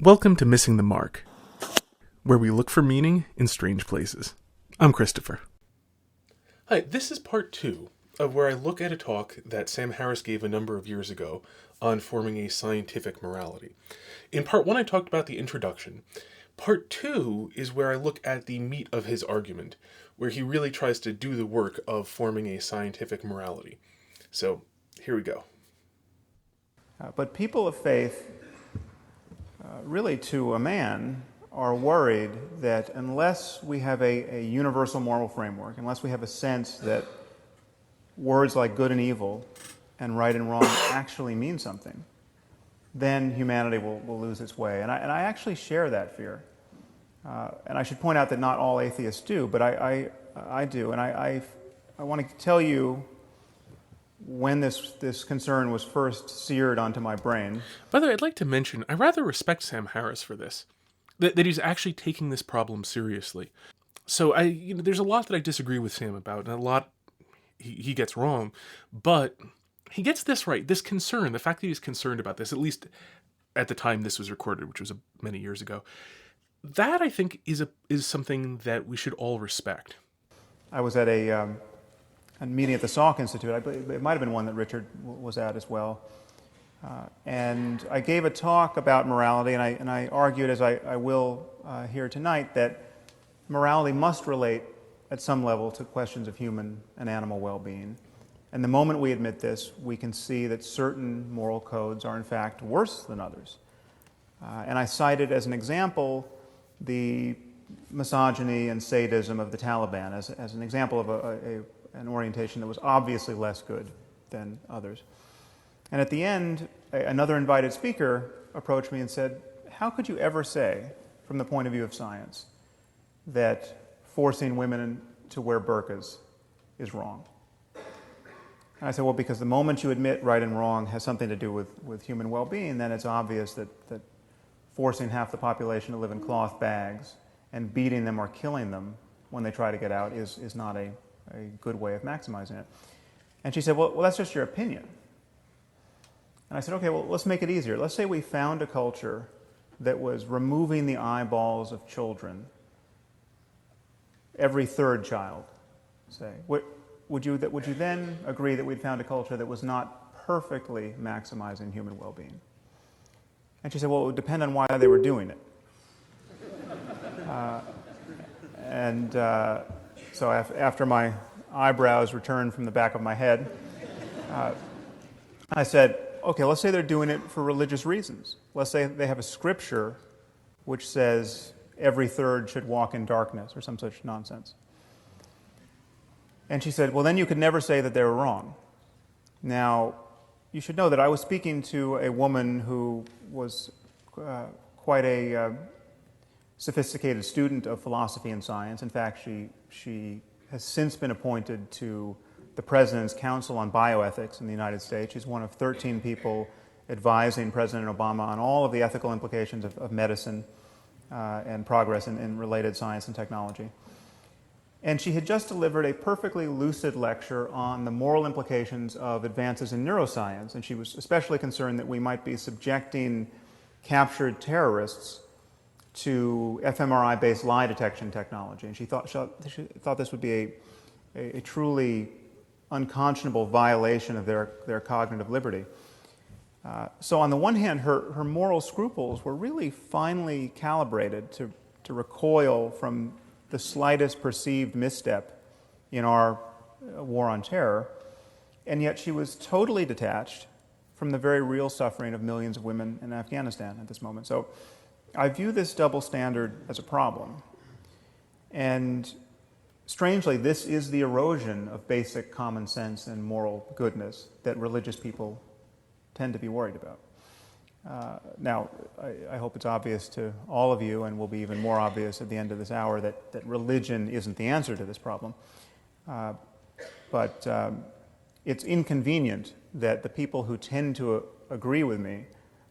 Welcome to Missing the Mark, where we look for meaning in strange places. I'm Christopher. Hi, this is part 2 of where I look at a talk that Sam Harris gave a number of years ago on forming a scientific morality. In part 1, I talked about the introduction. Part 2 is where I look at the meat of his argument, where he really tries to do the work of forming a scientific morality. So, here we go. But people of faith, really to a man, are worried that unless we have a universal moral framework, unless we have a sense that words like good and evil and right and wrong actually mean something, then humanity will lose its way. And I actually share that fear. And I should point out that not all atheists do, but I do. And I want to tell you when this concern was first seared onto my brain. By the way, I'd like to mention, I rather respect Sam Harris for this, that he's actually taking this problem seriously. So there's a lot that I disagree with Sam about, and a lot he gets wrong, but he gets this right. This concern, the fact that he's concerned about this, at least at the time this was recorded, which was many years ago, that I think is something that we should all respect. I was at a meeting at the Salk Institute. I believe it might have been one that Richard was at as well. And I gave a talk about morality, and I argued, as I will here tonight, that morality must relate at some level to questions of human and animal well-being. And the moment we admit this, we can see that certain moral codes are in fact worse than others. And I cited as an example the misogyny and sadism of the Taliban as an example of an orientation that was obviously less good than others. And at the end, another invited speaker approached me and said, how could you ever say, from the point of view of science, that forcing women to wear burqas is wrong? And I said, well, because the moment you admit right and wrong has something to do with human well-being, then it's obvious that forcing half the population to live in cloth bags and beating them or killing them when they try to get out is not a good way of maximizing it. And she said, well, that's just your opinion. And I said, okay, well, let's make it easier. Let's say we found a culture that was removing the eyeballs of children, every third child, say. Would you then agree that we'd found a culture that was not perfectly maximizing human well-being? And she said, well, it would depend on why they were doing it. So after my eyebrows returned from the back of my head, I said, okay, let's say they're doing it for religious reasons. Let's say they have a scripture which says every third should walk in darkness or some such nonsense. And she said, well, then you could never say that they were wrong. Now, you should know that I was speaking to a woman who was quite a sophisticated student of philosophy and science. In fact, she has since been appointed to the President's Council on Bioethics in the United States. She's one of 13 people advising President Obama on all of the ethical implications of medicine and progress in related science and technology. And she had just delivered a perfectly lucid lecture on the moral implications of advances in neuroscience, and she was especially concerned that we might be subjecting captured terrorists to fMRI-based lie detection technology. And she thought this would be a truly unconscionable violation of their cognitive liberty. So on the one hand, her moral scruples were really finely calibrated to recoil from the slightest perceived misstep in our war on terror, and yet she was totally detached from the very real suffering of millions of women in Afghanistan at this moment. So I view this double standard as a problem. And strangely, this is the erosion of basic common sense and moral goodness that religious people tend to be worried about. Now, I hope it's obvious to all of you, and will be even more obvious at the end of this hour, that religion isn't the answer to this problem. But it's inconvenient that the people who tend to agree with me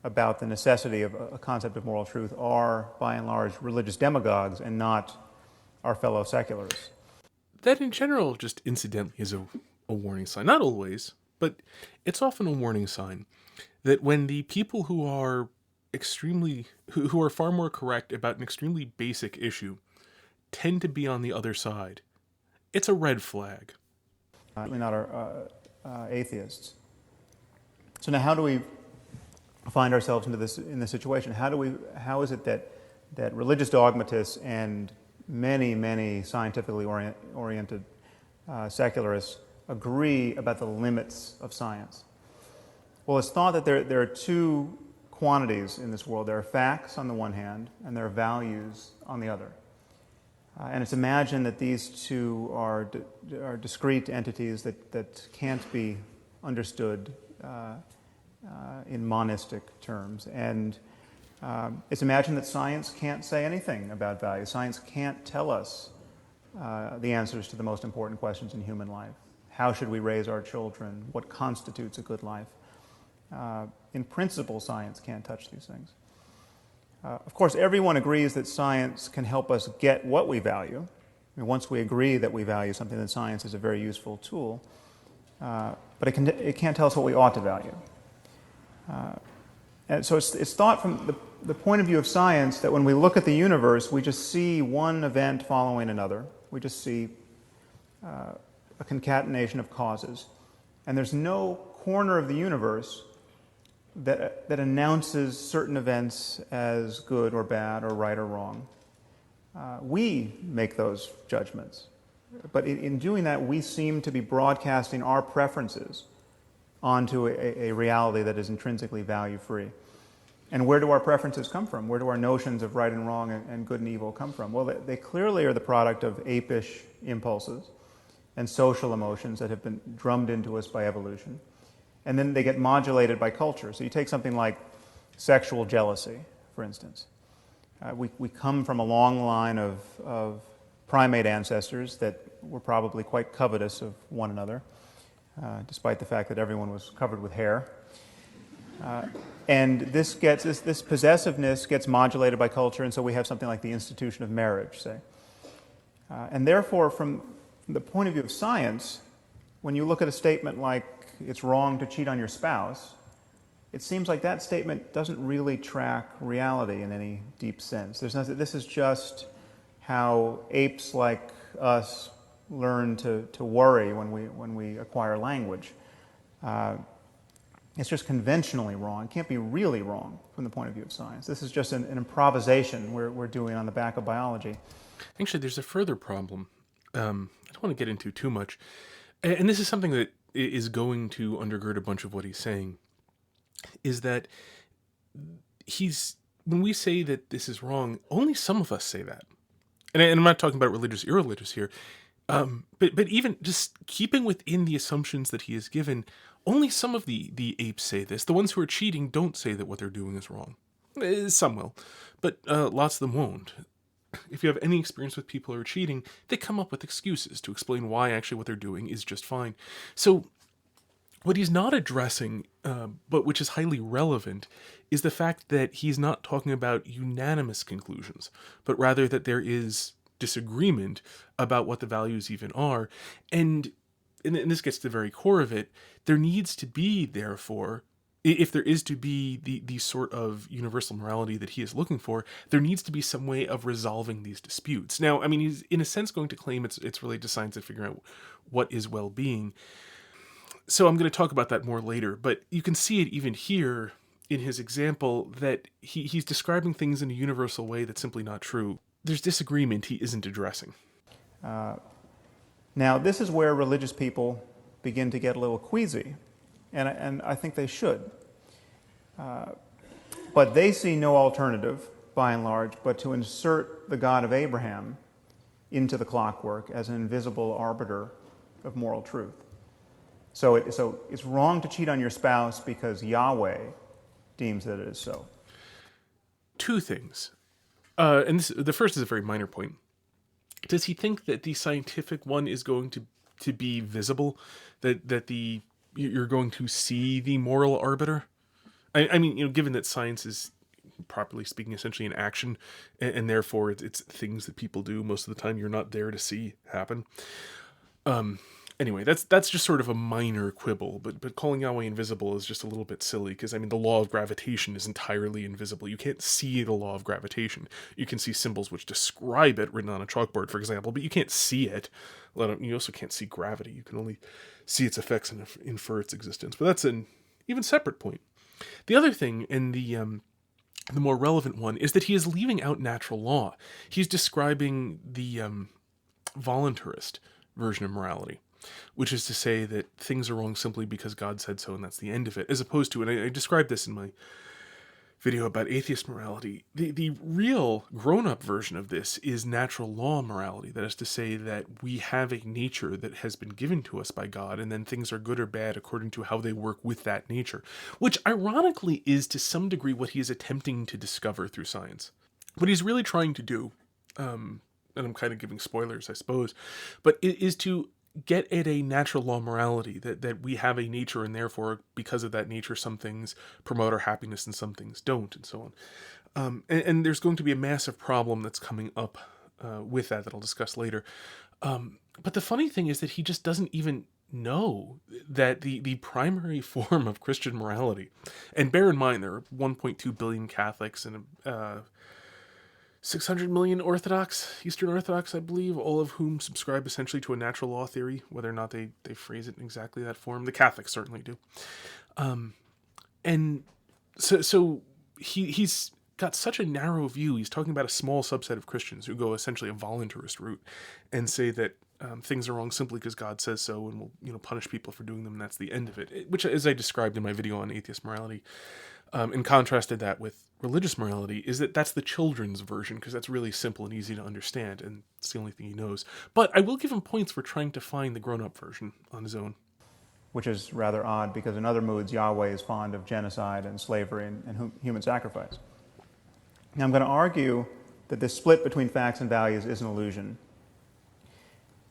about the necessity of a concept of moral truth are, by and large, religious demagogues and not our fellow secularists. That, in general, just incidentally is a warning sign. Not always, but it's often a warning sign that when the people who are who are far more correct about an extremely basic issue tend to be on the other side. It's a red flag. Certainly not atheists. So now, how do we find ourselves in this situation? How is it that religious dogmatists and many scientifically oriented secularists agree about the limits of science? Well, it's thought that there are two quantities in this world. There are facts on the one hand, and there are values on the other. And it's imagined that these two are discrete entities that can't be understood in monistic terms. And it's imagined that science can't say anything about value. Science can't tell us the answers to the most important questions in human life. How should we raise our children? What constitutes a good life? In principle, science can't touch these things. Of course, everyone agrees that science can help us get what we value. I mean, once we agree that we value something, then science is a very useful tool. But it can't tell us what we ought to value. And so it's thought from the point of view of science that when we look at the universe, we just see one event following another. We just see a concatenation of causes. And there's no corner of the universe that announces certain events as good or bad or right or wrong. We make those judgments. But in doing that, we seem to be broadcasting our preferences onto a reality that is intrinsically value-free. And where do our preferences come from? Where do our notions of right and wrong and good and evil come from? Well, they clearly are the product of apish impulses and social emotions that have been drummed into us by evolution. And then they get modulated by culture. So you take something like sexual jealousy, for instance. We come from a long line of primate ancestors that were probably quite covetous of one another, despite the fact that everyone was covered with hair. And this possessiveness gets modulated by culture, and so we have something like the institution of marriage, say. And therefore, from the point of view of science, when you look at a statement like it's wrong to cheat on your spouse, it seems like that statement doesn't really track reality in any deep sense. This is just how apes like us learn to worry when we acquire language. It's just conventionally wrong. It can't be really wrong from the point of view of science. This is just an improvisation we're doing on the back of biology. Actually, there's a further problem. I don't want to get into too much. And this is something that is going to undergird a bunch of what he's saying, is that when we say that this is wrong, only some of us say that. And I'm not talking about religious, irreligious here, but even just keeping within the assumptions that he has given, only some of the apes say this. The ones who are cheating don't say that what they're doing is wrong. Some will, but lots of them won't. If you have any experience with people who are cheating, they come up with excuses to explain why actually what they're doing is just fine. So what he's not addressing, but which is highly relevant, is the fact that he's not talking about unanimous conclusions, but rather that there is disagreement about what the values even are. And this gets to the very core of it. There needs to be, therefore, if there is to be the sort of universal morality that he is looking for, there needs to be some way of resolving these disputes. Now, I mean, he's in a sense going to claim it's related to science and figuring out what is well-being. So I'm going to talk about that more later, but you can see it even here in his example that he's describing things in a universal way that's simply not true. There's disagreement he isn't addressing. Now, this is where religious people begin to get a little queasy, and I think they should. But they see no alternative, by and large, but to insert the God of Abraham into the clockwork as an invisible arbiter of moral truth. So it's wrong to cheat on your spouse because Yahweh deems that it is so. Two things. And the first is a very minor point. Does he think that the scientific one is going to be visible? That you're going to see the moral arbiter? I mean, given that science is, properly speaking, essentially an action, and therefore it's things that people do most of the time you're not there to see happen. Anyway, that's just sort of a minor quibble, but calling Yahweh invisible is just a little bit silly, because, I mean, the law of gravitation is entirely invisible. You can't see the law of gravitation. You can see symbols which describe it written on a chalkboard, for example, but you can't see it. You also can't see gravity. You can only see its effects and infer its existence. But that's an even separate point. The other thing, and the more relevant one, is that he is leaving out natural law. He's describing the voluntarist version of morality, which is to say that things are wrong simply because God said so, and that's the end of it, as opposed to, and I described this in my video about atheist morality, the real grown-up version of this is natural law morality. That is to say that we have a nature that has been given to us by God, and then things are good or bad according to how they work with that nature, which ironically is to some degree what he is attempting to discover through science. What he's really trying to do, and I'm kind of giving spoilers, I suppose, but it is to get at a natural law morality, that we have a nature, and therefore, because of that nature, some things promote our happiness and some things don't, and so on. And there's going to be a massive problem that's coming up with that I'll discuss later. But the funny thing is that he just doesn't even know that the primary form of Christian morality, and bear in mind there are 1.2 billion Catholics and 600 million Eastern Orthodox, I believe, all of whom subscribe essentially to a natural law theory, whether or not they phrase it in exactly that form. The Catholics certainly do. And so he's got such a narrow view. He's talking about a small subset of Christians who go essentially a voluntarist route and say that things are wrong simply because God says so, and will punish people for doing them, and that's the end of it. Which, as I described in my video on atheist morality, and contrasted that with religious morality, is that that's the children's version, because that's really simple and easy to understand, and it's the only thing he knows. But I will give him points for trying to find the grown-up version on his own. Which is rather odd, because in other moods, Yahweh is fond of genocide and slavery and human sacrifice. Now, I'm going to argue that this split between facts and values is an illusion.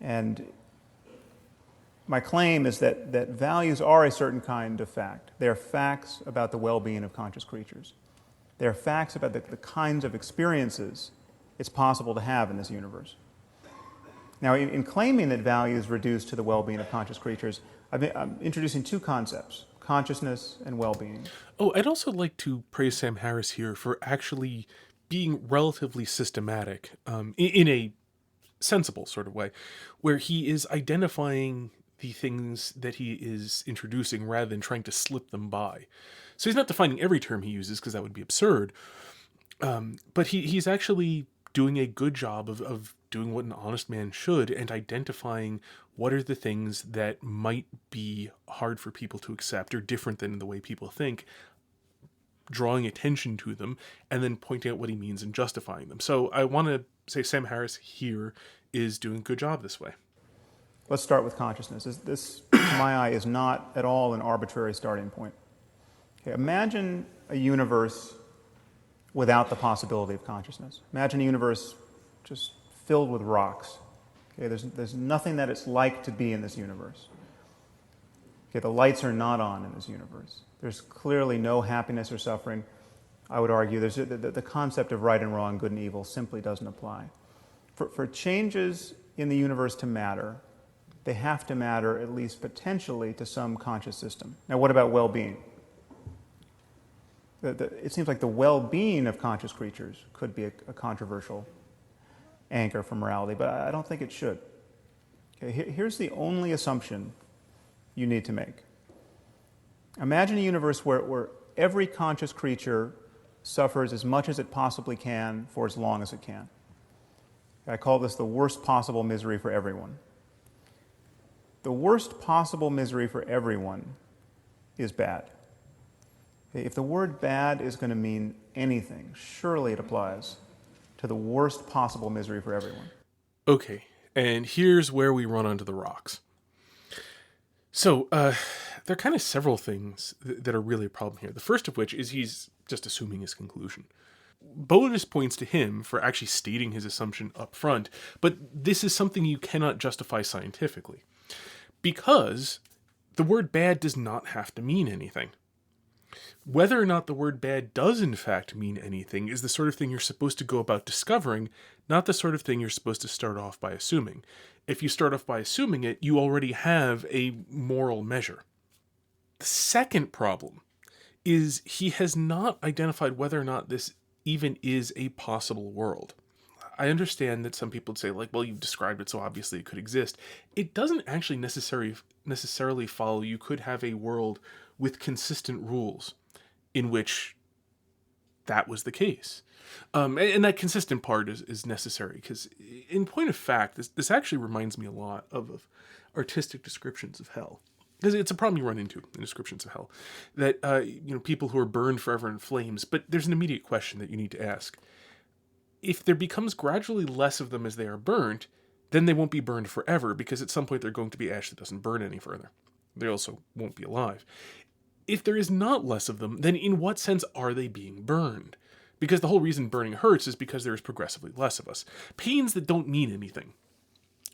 And my claim is that values are a certain kind of fact. They are facts about the well-being of conscious creatures. They are facts about the kinds of experiences it's possible to have in this universe. Now, in claiming that values reduce to the well-being of conscious creatures, I'm introducing two concepts: consciousness and well-being. Oh, I'd also like to praise Sam Harris here for actually being relatively systematic, in a sensible sort of way, where he is identifying the things that he is introducing rather than trying to slip them by. So he's not defining every term he uses, because that would be absurd, but he's actually doing a good job of doing what an honest man should, and identifying what are the things that might be hard for people to accept or different than the way people think, drawing attention to them, and then pointing out what he means and justifying them. So I want to say Sam Harris here is doing a good job this way. Let's start with consciousness. This, to my eye, is not at all an arbitrary starting point. Okay, imagine a universe without the possibility of consciousness. Imagine a universe just filled with rocks. Okay, there's nothing that it's like to be in this universe. Okay, the lights are not on in this universe. There's clearly no happiness or suffering. I would argue the concept of right and wrong, good and evil, simply doesn't apply. For changes in the universe to matter, they have to matter, at least potentially, to some conscious system. Now, what about well-being? It seems like the well-being of conscious creatures could be a controversial anchor for morality, but I don't think it should. Okay, here's the only assumption you need to make. Imagine a universe where every conscious creature suffers as much as it possibly can for as long as it can. I call this the worst possible misery for everyone. The worst possible misery for everyone is bad. If the word bad is going to mean anything, surely it applies to the worst possible misery for everyone. Okay, and here's where we run onto the rocks. So, there are kind of several things that are really a problem here. The first of which is he's just assuming his conclusion. Bonus points to him for actually stating his assumption up front, but this is something you cannot justify scientifically, because the word bad does not have to mean anything. Whether or not the word bad does in fact mean anything is the sort of thing you're supposed to go about discovering, not the sort of thing you're supposed to start off by assuming. If you start off by assuming it, you already have a moral measure. The second problem is he has not identified whether or not this even is a possible world. I understand that some people would say, like, well, you've described it, so obviously it could exist. It doesn't actually necessarily follow you could have a world with consistent rules in which that was the case. And that consistent part is necessary, because in point of fact, this actually reminds me a lot of artistic descriptions of hell. Because it's a problem you run into in descriptions of hell. That, people who are burned forever in flames, but there's an immediate question that you need to ask. If there becomes gradually less of them as they are burned, then they won't be burned forever, because at some point they're going to be ash that doesn't burn any further. They also won't be alive. If there is not less of them, then in what sense are they being burned? Because the whole reason burning hurts is because there is progressively less of us. Pains that don't mean anything.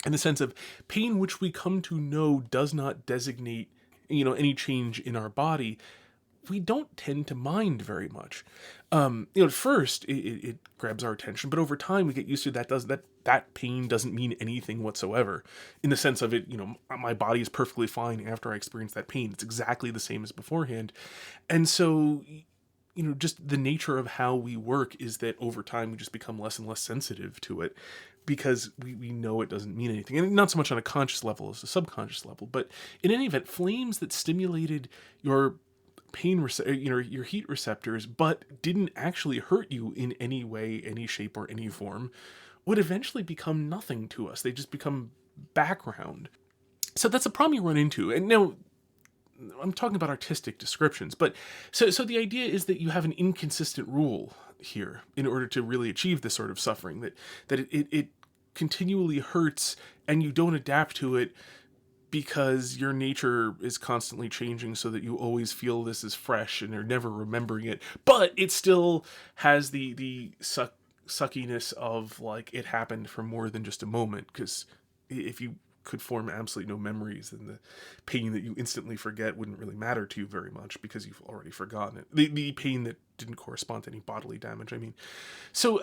In the sense of pain which we come to know does not designate, any change in our body, we don't tend to mind very much. At first it grabs our attention, but over time we get used to that pain doesn't mean anything whatsoever. In the sense of it, my body is perfectly fine after I experience that pain. It's exactly the same as beforehand. And so, just the nature of how we work is that over time we just become less and less sensitive to it, because we know it doesn't mean anything. And not so much on a conscious level as a subconscious level. But in any event, flames that stimulated your your heat receptors, but didn't actually hurt you in any way, any shape, or any form, would eventually become nothing to us. They just become background. So that's a problem you run into. And now, I'm talking about artistic descriptions, but so the idea is that you have an inconsistent rule here in order to really achieve this sort of suffering, that it continually hurts and you don't adapt to it because your nature is constantly changing, so that you always feel this is fresh and you're never remembering it, but it still has the suckiness of, like, it happened for more than just a moment. Because if you could form absolutely no memories, then the pain that you instantly forget wouldn't really matter to you very much, because you've already forgotten it. The pain that didn't correspond to any bodily damage, I mean. So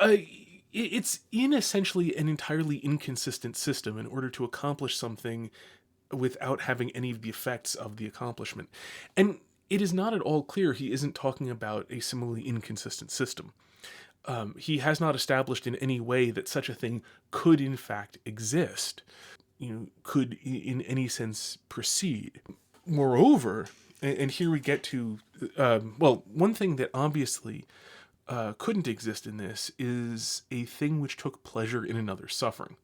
it's in essentially an entirely inconsistent system in order to accomplish something without having any of the effects of the accomplishment. And it is not at all clear he isn't talking about a similarly inconsistent system. He has not established in any way that such a thing could in fact exist, could in any sense proceed. Moreover, and here we get to, one thing that obviously couldn't exist in this is a thing which took pleasure in another's suffering.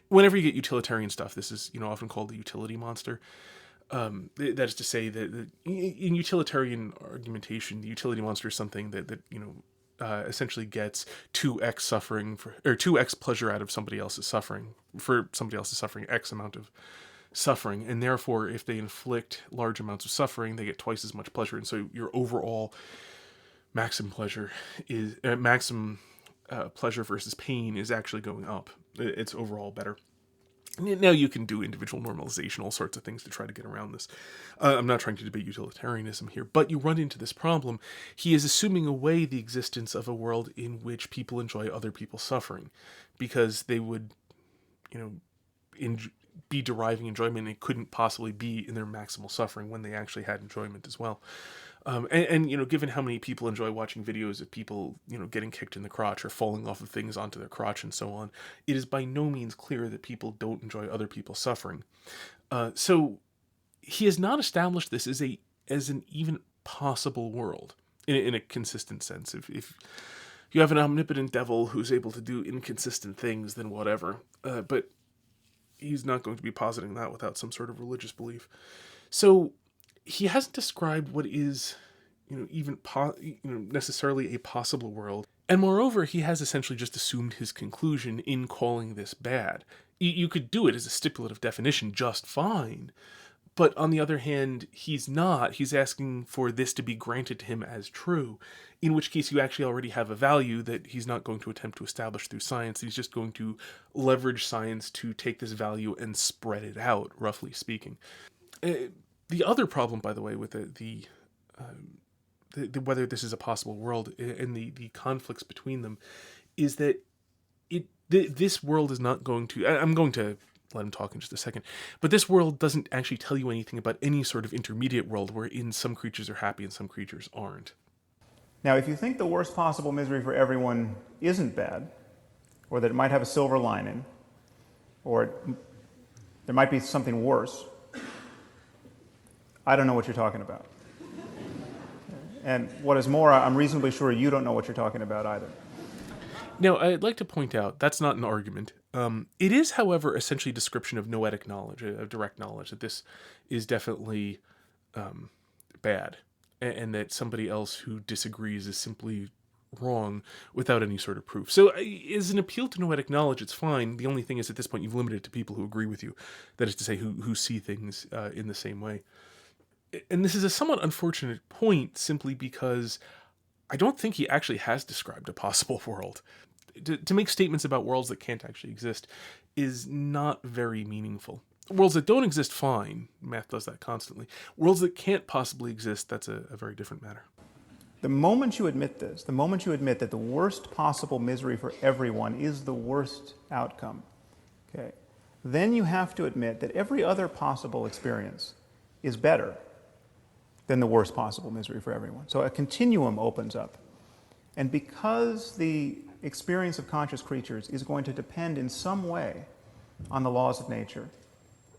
Whenever you get utilitarian stuff, this is, often called the utility monster. That is to say that in utilitarian argumentation, the utility monster is something that essentially gets 2x suffering or 2x pleasure out of somebody else's suffering, for somebody else's suffering X amount of suffering, and therefore if they inflict large amounts of suffering, they get twice as much pleasure, and so your overall maximum pleasure is maximum pleasure versus pain is actually going up. It's overall better. Now you can do individual normalization, all sorts of things to try to get around this. I'm not trying to debate utilitarianism here, but you run into this problem. He is assuming away the existence of a world in which people enjoy other people's suffering, because they would, be deriving enjoyment, and it couldn't possibly be in their maximal suffering when they actually had enjoyment as well. And given how many people enjoy watching videos of people, getting kicked in the crotch or falling off of things onto their crotch and so on, it is by no means clear that people don't enjoy other people's suffering. So he has not established this as an even possible world in a consistent sense. If you have an omnipotent devil who's able to do inconsistent things, then whatever. But he's not going to be positing that without some sort of religious belief. So he hasn't described what is, even necessarily a possible world. And moreover, he has essentially just assumed his conclusion in calling this bad. You could do it as a stipulative definition just fine. But on the other hand, he's not. He's asking for this to be granted to him as true, in which case you actually already have a value that he's not going to attempt to establish through science. He's just going to leverage science to take this value and spread it out, roughly speaking. The other problem, by the way, with the whether this is a possible world and the conflicts between them, is that this world is not going to. I'm going to let him talk in just a second, but this world doesn't actually tell you anything about any sort of intermediate world wherein some creatures are happy and some creatures aren't. Now, if you think the worst possible misery for everyone isn't bad, or that it might have a silver lining, or there might be something worse, I don't know what you're talking about. And what is more, I'm reasonably sure you don't know what you're talking about either. Now, I'd like to point out that's not an argument. It is, however, essentially a description of noetic knowledge, of direct knowledge, that this is definitely bad, and that somebody else who disagrees is simply wrong without any sort of proof. So, as an appeal to noetic knowledge, it's fine. The only thing is, at this point, you've limited it to people who agree with you. That is to say, who see things in the same way. And this is a somewhat unfortunate point, simply because I don't think he actually has described a possible world. To make statements about worlds that can't actually exist is not very meaningful. Worlds that don't exist, fine. Math does that constantly. Worlds that can't possibly exist, that's a very different matter. The moment you admit this, the moment you admit that the worst possible misery for everyone is the worst outcome, okay, then you have to admit that every other possible experience is better than the worst possible misery for everyone. So a continuum opens up. And because the experience of conscious creatures is going to depend in some way on the laws of nature,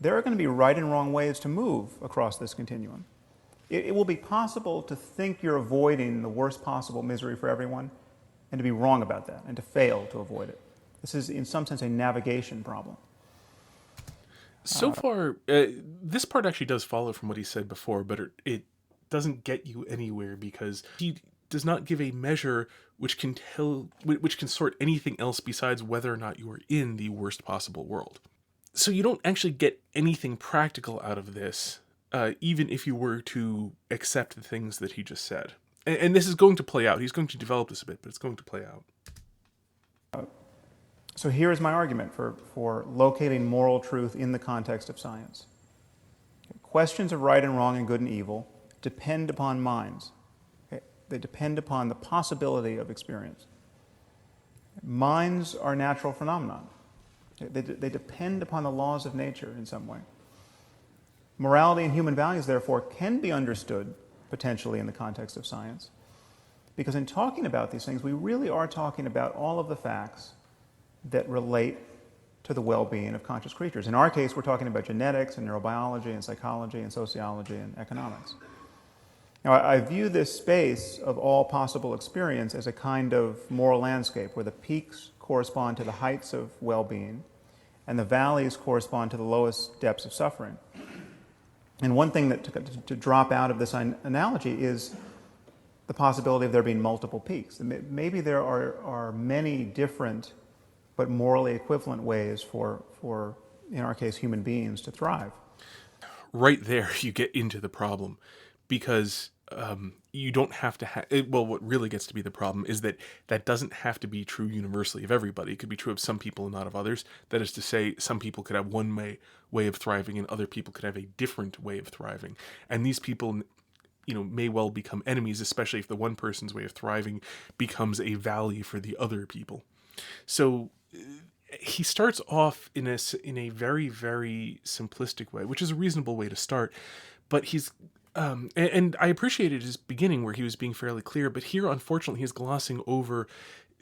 there are going to be right and wrong ways to move across this continuum. It will be possible to think you're avoiding the worst possible misery for everyone and to be wrong about that and to fail to avoid it. This is, in some sense, a navigation problem. So far, this part actually does follow from what he said before, but it doesn't get you anywhere because he does not give a measure which can sort anything else besides whether or not you are in the worst possible world. So you don't actually get anything practical out of this, even if you were to accept the things that he just said. And this is going to play out. He's going to develop this a bit, but it's going to play out. So here is my argument for locating moral truth in the context of science. Questions of right and wrong and good and evil depend upon minds. Okay? They depend upon the possibility of experience. Minds are natural phenomena. They depend upon the laws of nature in some way. Morality and human values, therefore, can be understood potentially in the context of science, because in talking about these things, we really are talking about all of the facts that relate to the well-being of conscious creatures. In our case, we're talking about genetics and neurobiology and psychology and sociology and economics. Now, I view this space of all possible experience as a kind of moral landscape where the peaks correspond to the heights of well-being and the valleys correspond to the lowest depths of suffering. And one thing that to drop out of this analogy is the possibility of there being multiple peaks. Maybe there are many different but morally equivalent ways for, in our case, human beings to thrive. Right there, you get into the problem, because you don't have to well, what really gets to be the problem is that doesn't have to be true universally of everybody. It could be true of some people and not of others. That is to say, some people could have one way of thriving and other people could have a different way of thriving. And these people, may well become enemies, especially if the one person's way of thriving becomes a value for the other people. So he starts off in a very, very simplistic way, which is a reasonable way to start, but he's and I appreciated his beginning where he was being fairly clear, but here, unfortunately, he's glossing over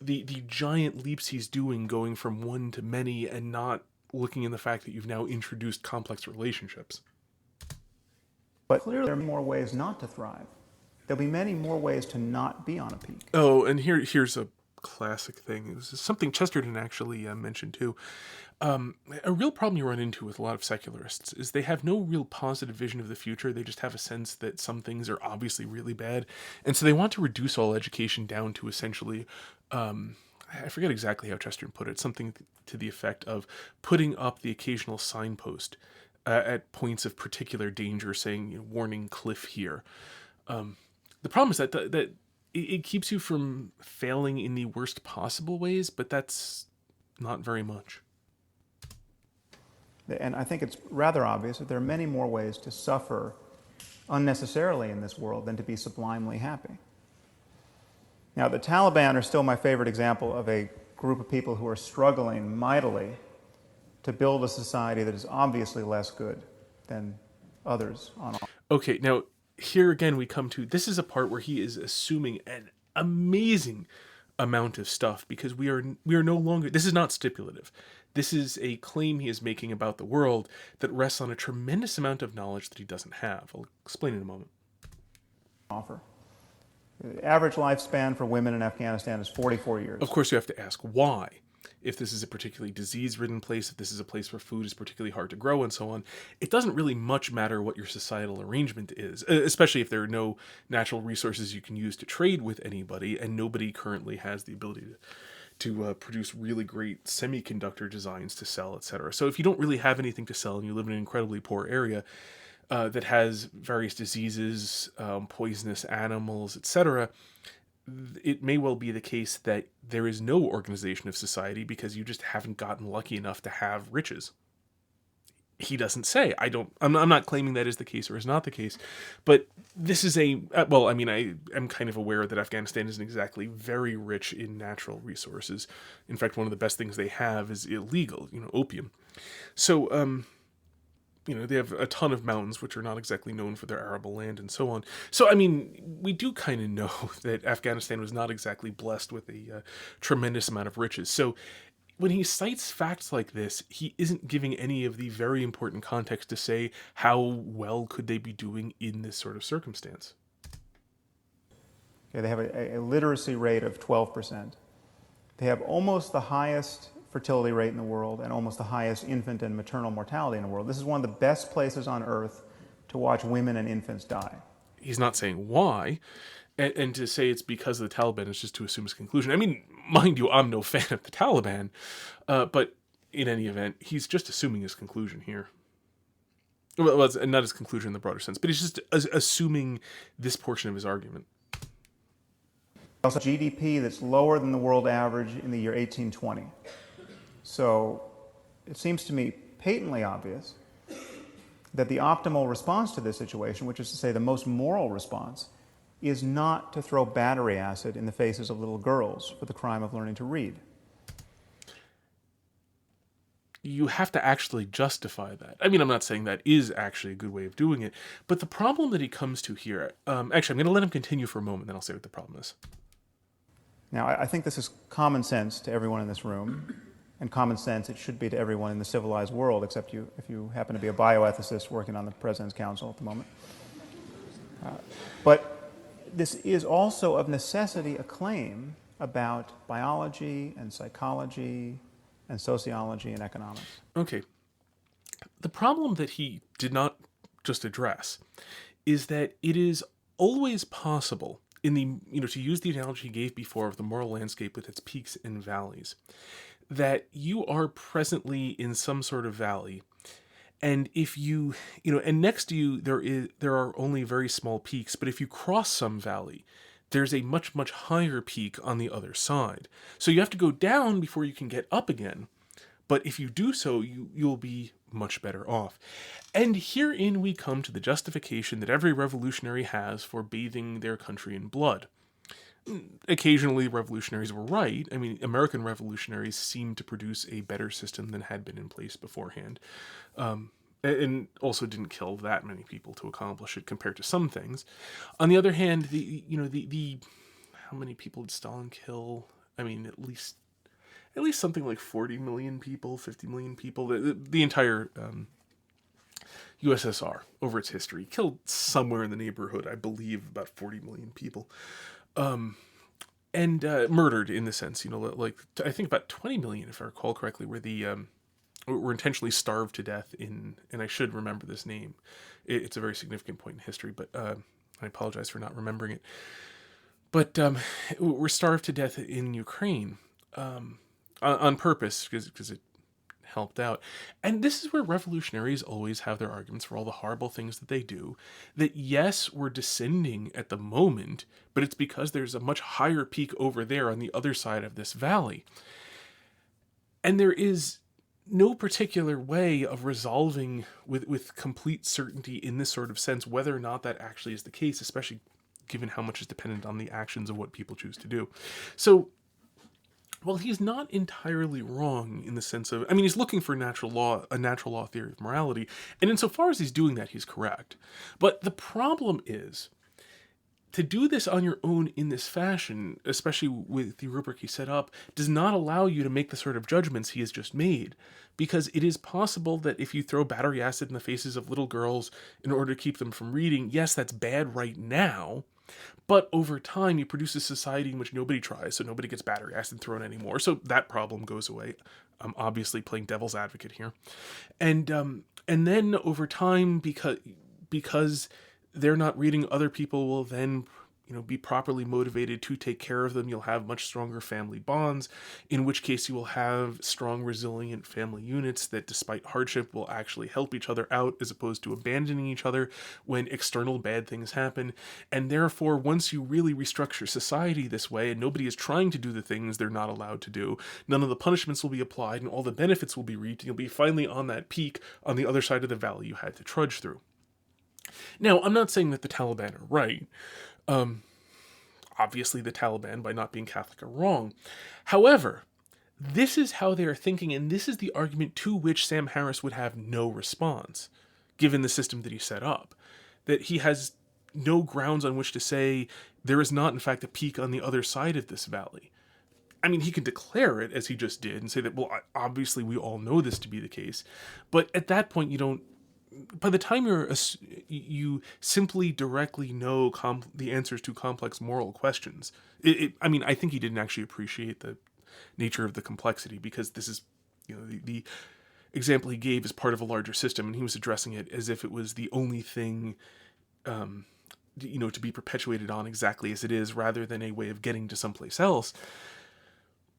the giant leaps he's doing, going from one to many, and not looking in the fact that you've now introduced complex relationships. But clearly there are more ways not to thrive. There'll be many more ways to not be on a peak. Oh, and here's a classic thing. This is something Chesterton actually mentioned too. A real problem you run into with a lot of secularists is they have no real positive vision of the future. They just have a sense that some things are obviously really bad, and so they want to reduce all education down to essentially, I forget exactly how Chesterton put it, something to the effect of putting up the occasional signpost at points of particular danger, saying, warning, cliff here. The problem is that it keeps you from failing in the worst possible ways, but that's not very much. And I think it's rather obvious that there are many more ways to suffer unnecessarily in this world than to be sublimely happy. Now, the Taliban are still my favorite example of a group of people who are struggling mightily to build a society that is obviously less good than others on all. Okay, now here again we come to this is a part where he is assuming an amazing amount of stuff because we are no longer, this is not stipulative. This is a claim he is making about the world that rests on a tremendous amount of knowledge that he doesn't have. I'll explain in a moment. Offer. The average lifespan for women in Afghanistan is 44 years. Of course, you have to ask why. If this is a particularly disease-ridden place, if this is a place where food is particularly hard to grow and so on, it doesn't really much matter what your societal arrangement is, especially if there are no natural resources you can use to trade with anybody, and nobody currently has the ability to produce really great semiconductor designs to sell, etc. So if you don't really have anything to sell and you live in an incredibly poor area that has various diseases, poisonous animals, etc., it may well be the case that there is no organization of society because you just haven't gotten lucky enough to have riches. He doesn't say. I'm not claiming that is the case or is not the case, but this is well, I mean, I am kind of aware that Afghanistan isn't exactly very rich in natural resources. In fact, one of the best things they have is illegal, opium. So, they have a ton of mountains, which are not exactly known for their arable land and so on. So, I mean, we do kind of know that Afghanistan was not exactly blessed with a tremendous amount of riches. So when he cites facts like this, he isn't giving any of the very important context to say how well could they be doing in this sort of circumstance. Okay, they have a literacy rate of 12%. They have almost the highest fertility rate in the world and almost the highest infant and maternal mortality in the world. This is one of the best places on earth to watch women and infants die. He's not saying why, and to say it's because of the Taliban is just to assume his conclusion. I mean, mind you, I'm no fan of the Taliban, but in any event, he's just assuming his conclusion here. Well, it's not his conclusion in the broader sense, but he's just assuming this portion of his argument. Also, GDP that's lower than the world average in the year 1820. So it seems to me patently obvious that the optimal response to this situation, which is to say the most moral response, is not to throw battery acid in the faces of little girls for the crime of learning to read. You have to actually justify that. I mean, I'm not saying that is actually a good way of doing it, but the problem that he comes to here, actually, I'm going to let him continue for a moment, then I'll say what the problem is. Now, I think this is common sense to everyone in this room. And common sense, it should be to everyone in the civilized world, except if you happen to be a bioethicist working on the President's Council at the moment. But this is also of necessity a claim about biology and psychology and sociology and economics. Okay. The problem that he did not just address is that it is always possible in the, to use the analogy he gave before of the moral landscape with its peaks and valleys, that you are presently in some sort of valley, and if you, and next to you there are only very small peaks, but if you cross some valley, there's a much, much higher peak on the other side. So you have to go down before you can get up again, but if you do so, you'll be much better off. And herein we come to the justification that every revolutionary has for bathing their country in blood. Occasionally, revolutionaries were right. I mean, American revolutionaries seemed to produce a better system than had been in place beforehand, and also didn't kill that many people to accomplish it compared to some things. On the other hand, the how many people did Stalin kill? I mean, at least something like 40 million people, 50 million people. The entire USSR over its history killed somewhere in the neighborhood, I believe, about 40 million people. And murdered in the sense, like I think about 20 million, if I recall correctly, were intentionally starved to death and I should remember this name. It's a very significant point in history, but I apologize for not remembering it. But were starved to death in Ukraine on purpose because it helped out. And this is where revolutionaries always have their arguments for all the horrible things that they do, that yes, we're descending at the moment, but it's because there's a much higher peak over there on the other side of this valley. And there is no particular way of resolving with complete certainty in this sort of sense whether or not that actually is the case, especially given how much is dependent on the actions of what people choose to do. So, well, he's not entirely wrong in the sense of, I mean, he's looking for a natural law theory of morality, and insofar as he's doing that, he's correct. But the problem is, to do this on your own in this fashion, especially with the rubric he set up, does not allow you to make the sort of judgments he has just made. Because it is possible that if you throw battery acid in the faces of little girls in order to keep them from reading, yes, that's bad right now, but over time you produce a society in which nobody tries, so nobody gets battery acid thrown anymore, so that problem goes away. I'm obviously playing devil's advocate here. And then over time, because they're not reading, other people will then be properly motivated to take care of them. You'll have much stronger family bonds, in which case you will have strong, resilient family units that, despite hardship, will actually help each other out as opposed to abandoning each other when external bad things happen. And therefore, once you really restructure society this way, and nobody is trying to do the things they're not allowed to do, none of the punishments will be applied, and all the benefits will be reaped, and you'll be finally on that peak on the other side of the valley you had to trudge through. Now, I'm not saying that the Taliban are right. Obviously, the Taliban, by not being Catholic, are wrong. However, this is how they are thinking, and this is the argument to which Sam Harris would have no response, given the system that he set up. That he has no grounds on which to say there is not, in fact, a peak on the other side of this valley. I mean, he can declare it, as he just did, and say that, well, obviously we all know this to be the case. But at that point, by the time you simply directly know the answers to complex moral questions. I mean, I think he didn't actually appreciate the nature of the complexity, because this is, the example he gave is part of a larger system, and he was addressing it as if it was the only thing, to be perpetuated on exactly as it is, rather than a way of getting to someplace else.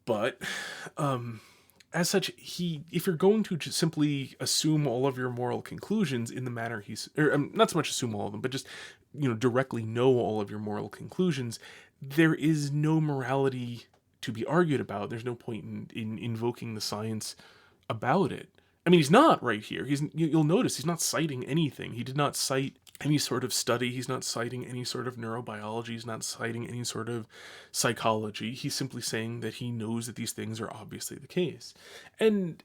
But, as such, if you're going to just simply assume all of your moral conclusions in the manner not so much assume all of them, but just, directly know all of your moral conclusions, there is no morality to be argued about. There's no point in invoking the science about it. I mean, he's not right here. You'll notice he's not citing anything. He did not cite any sort of study. He's not citing any sort of neurobiology. He's not citing any sort of psychology. He's simply saying that he knows that these things are obviously the case. And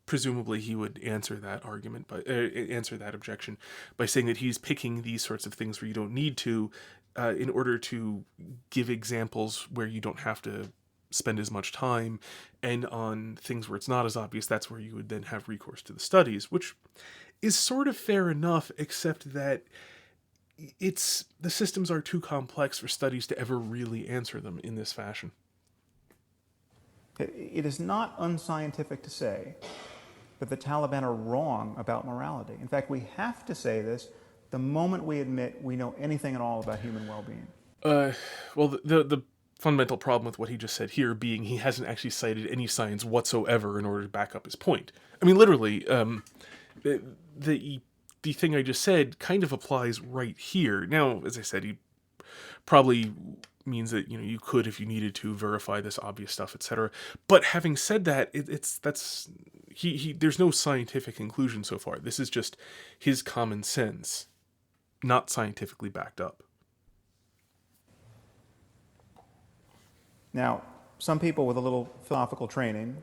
presumably he would answer that argument answer that objection by saying that he's picking these sorts of things where you don't need to, in order to give examples where you don't have to spend as much time, and on things where it's not as obvious, that's where you would then have recourse to the studies, which is sort of fair enough, except that the systems are too complex for studies to ever really answer them in this fashion. It is not unscientific to say that the Taliban are wrong about morality. In fact, we have to say this the moment we admit we know anything at all about human well-being. Well, the fundamental problem with what he just said here being he hasn't actually cited any science whatsoever in order to back up his point. I mean, literally, the thing I just said kind of applies right here. Now, as I said, he probably means that you could, if you needed to, verify this obvious stuff, etc. But having said that, there's no scientific conclusion so far. This is just his common sense, not scientifically backed up. Now, some people with a little philosophical training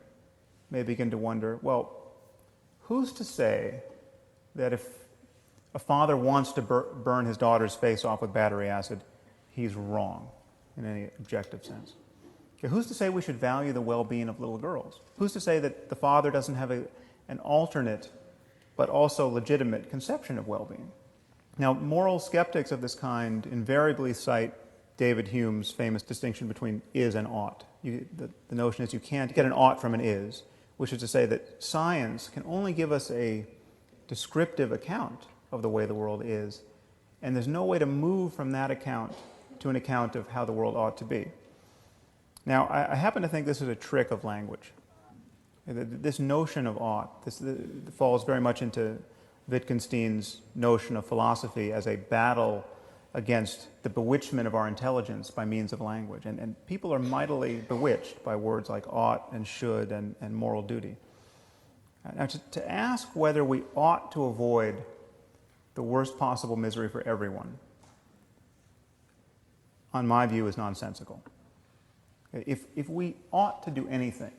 may begin to wonder, well, who's to say that if a father wants to burn his daughter's face off with battery acid, he's wrong in any objective sense? Okay, who's to say we should value the well-being of little girls? Who's to say that the father doesn't have an alternate but also legitimate conception of well-being? Now, moral skeptics of this kind invariably cite David Hume's famous distinction between is and ought. The notion is you can't get an ought from an is, which is to say that science can only give us a descriptive account of the way the world is, and there's no way to move from that account to an account of how the world ought to be. Now, I happen to think this is a trick of language. This notion of ought, this falls very much into Wittgenstein's notion of philosophy as a battle against the bewitchment of our intelligence by means of language. And people are mightily bewitched by words like ought and should and moral duty. Now, to ask whether we ought to avoid the worst possible misery for everyone, on my view, is nonsensical. If we ought to do anything,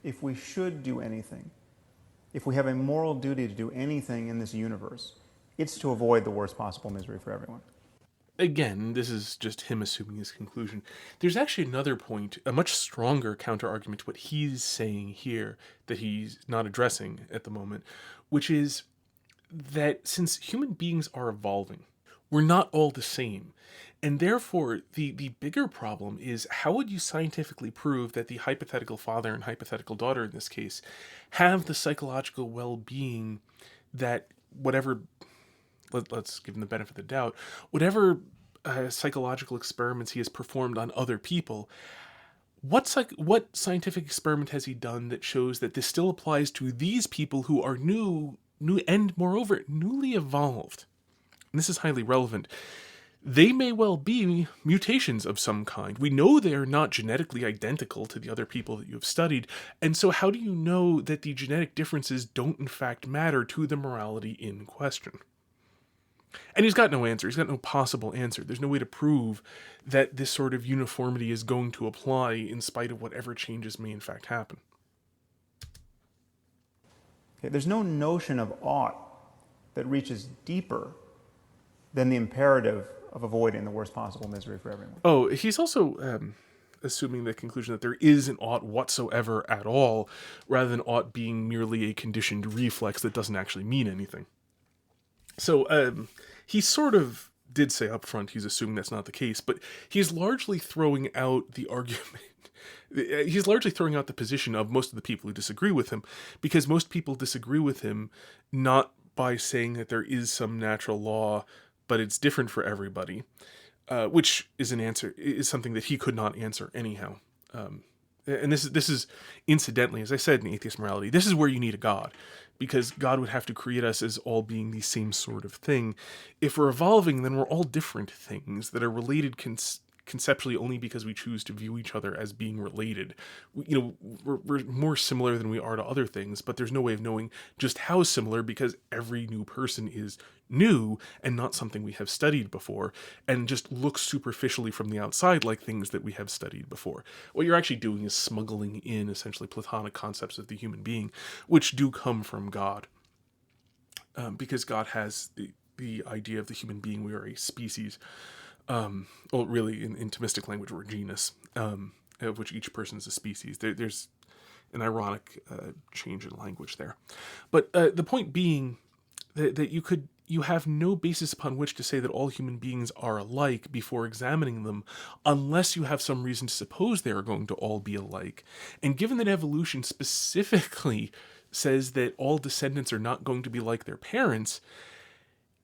if we should do anything, if we have a moral duty to do anything in this universe, it's to avoid the worst possible misery for everyone. Again, this is just him assuming his conclusion. There's actually another point, a much stronger counter-argument to what he's saying here that he's not addressing at the moment, which is that since human beings are evolving, we're not all the same. And therefore, the bigger problem is, how would you scientifically prove that the hypothetical father and hypothetical daughter in this case have the psychological well-being that whatever, let's give him the benefit of the doubt, whatever psychological experiments he has performed on other people, what scientific experiment has he done that shows that this still applies to these people who are new and moreover newly evolved? And this is highly relevant. They may well be mutations of some kind. We know they are not genetically identical to the other people that you have studied, and so how do you know that the genetic differences don't in fact matter to the morality in question? And he's got no answer. He's got no possible answer. There's no way to prove that this sort of uniformity is going to apply in spite of whatever changes may in fact happen. Okay, there's no notion of ought that reaches deeper than the imperative of avoiding the worst possible misery for everyone. Oh, he's also assuming the conclusion that there is an ought whatsoever at all, rather than ought being merely a conditioned reflex that doesn't actually mean anything. So he sort of did say up front he's assuming that's not the case, but he's largely throwing out the argument. He's largely throwing out the position of most of the people who disagree with him, because most people disagree with him not by saying that there is some natural law, but it's different for everybody, which is something that he could not answer anyhow. And this is incidentally, as I said in atheist morality, this is where you need a God, because God would have to create us as all being the same sort of thing. If we're evolving, then we're all different things that are related conceptually only because we choose to view each other as being related. We're more similar than we are to other things, but there's no way of knowing just how similar, because every new person is new and not something we have studied before, and just looks superficially from the outside like things that we have studied before. What you're actually doing is smuggling in essentially Platonic concepts of the human being, which do come from God, because God has the idea of the human being. We are a species. Well, really, in Thomistic language, we're a genus, of which each person is a species. There's an ironic change in language there. But the point being that you have no basis upon which to say that all human beings are alike before examining them, unless you have some reason to suppose they are going to all be alike. And given that evolution specifically says that all descendants are not going to be like their parents,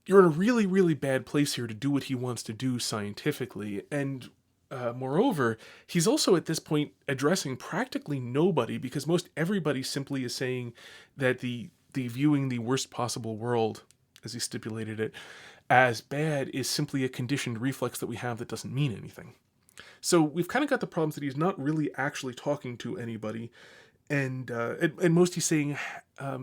you're in a really, really bad place here to do what he wants to do scientifically. And moreover, he's also at this point addressing practically nobody, because most everybody simply is saying that the viewing the worst possible world, as he stipulated it, as bad is simply a conditioned reflex that we have that doesn't mean anything. So we've kind of got the problems that he's not really actually talking to anybody, and most he's saying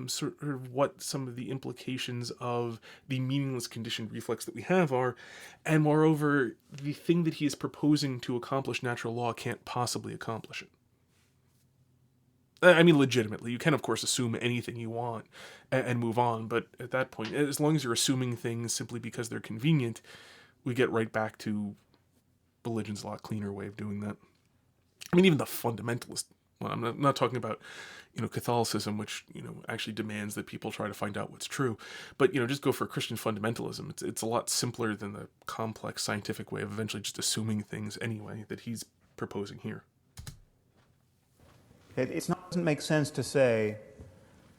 sort of what some of the implications of the meaningless conditioned reflex that we have are, and moreover, the thing that he is proposing to accomplish natural law can't possibly accomplish it. I mean, legitimately, you can, of course, assume anything you want and move on, but at that point, as long as you're assuming things simply because they're convenient, we get right back to religion's a lot cleaner way of doing that. I mean, even the fundamentalist one, I'm not talking about, Catholicism, which, actually demands that people try to find out what's true, but, just go for Christian fundamentalism. It's a lot simpler than the complex scientific way of eventually just assuming things anyway that he's proposing here. It doesn't make sense to say,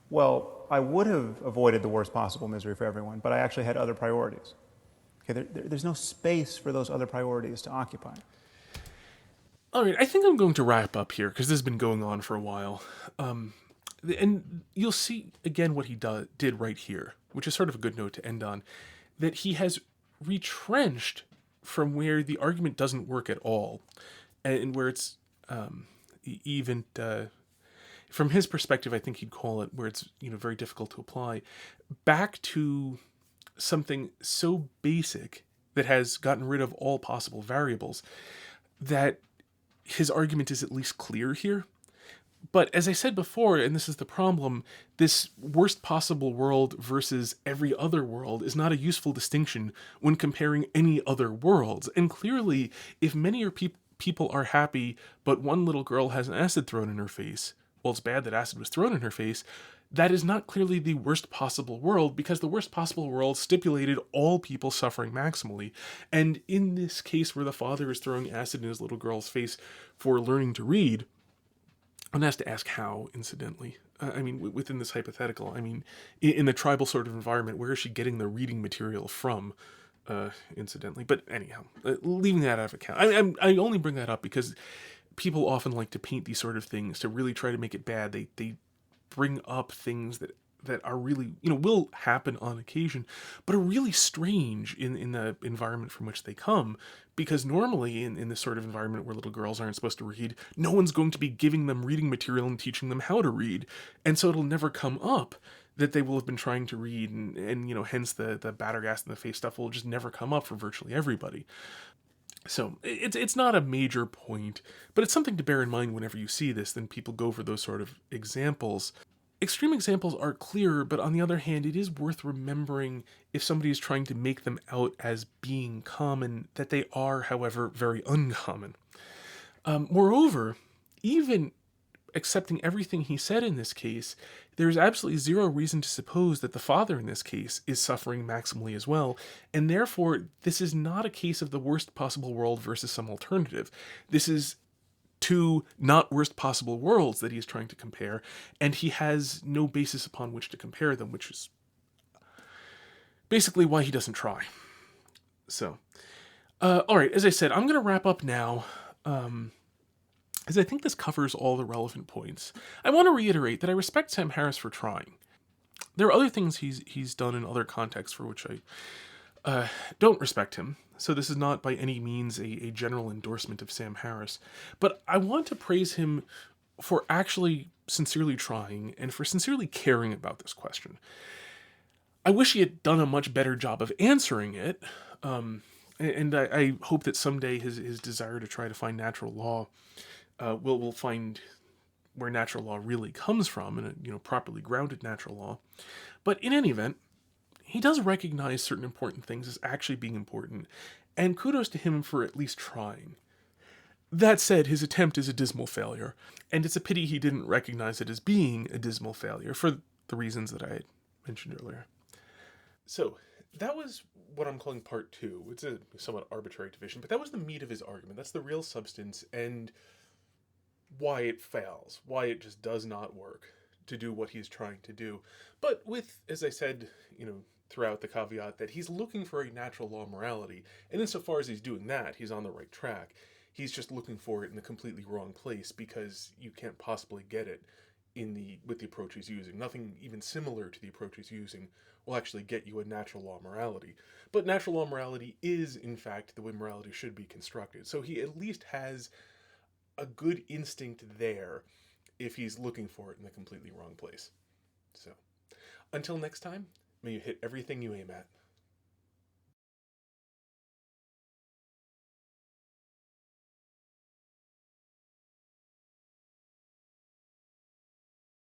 well, I would have avoided the worst possible misery for everyone, but I actually had other priorities. Okay, there's no space for those other priorities to occupy. All right, I think I'm going to wrap up here because this has been going on for a while. And you'll see again what he did right here, which is sort of a good note to end on, that he has retrenched from where the argument doesn't work at all, and where it's from his perspective, I think he'd call it, where it's, very difficult to apply, back to something so basic that has gotten rid of all possible variables, that his argument is at least clear here. But as I said before, and this is the problem, this worst possible world versus every other world is not a useful distinction when comparing any other worlds. And clearly, if many people are happy, but one little girl has an acid thrown in her face, well, it's bad that acid was thrown in her face, that is not clearly the worst possible world, because the worst possible world stipulated all people suffering maximally. And in this case where the father is throwing acid in his little girl's face for learning to read, one has to ask how, incidentally. Within this hypothetical, in the tribal sort of environment, where is she getting the reading material from, incidentally? But anyhow, leaving that out of account. I only bring that up because people often like to paint these sort of things to really try to make it bad. They bring up things that are really, will happen on occasion, but are really strange in the environment from which they come. Because normally, in this sort of environment where little girls aren't supposed to read, no one's going to be giving them reading material and teaching them how to read. And so it'll never come up that they will have been trying to read, and hence the batter gas in the face stuff will just never come up for virtually everybody. So it's not a major point, but it's something to bear in mind whenever you see this. Then people go for those sort of examples. Extreme examples are clearer, but on the other hand, it is worth remembering, if somebody is trying to make them out as being common, that they are, however, very uncommon. Moreover, even accepting everything he said in this case, there's absolutely zero reason to suppose that the father in this case is suffering maximally as well, and therefore this is not a case of the worst possible world versus some alternative. This is two not worst possible worlds that he is trying to compare, and he has no basis upon which to compare them, which is basically why he doesn't try. So, alright, as I said, I'm going to wrap up now, as I think this covers all the relevant points. I want to reiterate that I respect Sam Harris for trying. There are other things he's done in other contexts for which I don't respect him, so this is not by any means a general endorsement of Sam Harris, but I want to praise him for actually sincerely trying and for sincerely caring about this question. I wish he had done a much better job of answering it, and I hope that someday his desire to try to find natural law will find where natural law really comes from, and a properly grounded natural law. But in any event, he does recognize certain important things as actually being important, and kudos to him for at least trying. That said, his attempt is a dismal failure, and it's a pity he didn't recognize it as being a dismal failure for the reasons that I had mentioned earlier. So, that was what I'm calling part 2. It's a somewhat arbitrary division, but that was the meat of his argument. That's the real substance, and why it fails, why it just does not work to do what he's trying to do. But with, as I said, throughout the caveat that he's looking for a natural law morality, and insofar as he's doing that, he's on the right track. He's just looking for it in the completely wrong place, because you can't possibly get it with the approach he's using. Nothing even similar to the approach he's using will actually get you a natural law morality. But natural law morality is, in fact, the way morality should be constructed. So he at least has a good instinct there if he's looking for it in the completely wrong place. So, until next time, may you hit everything you aim at.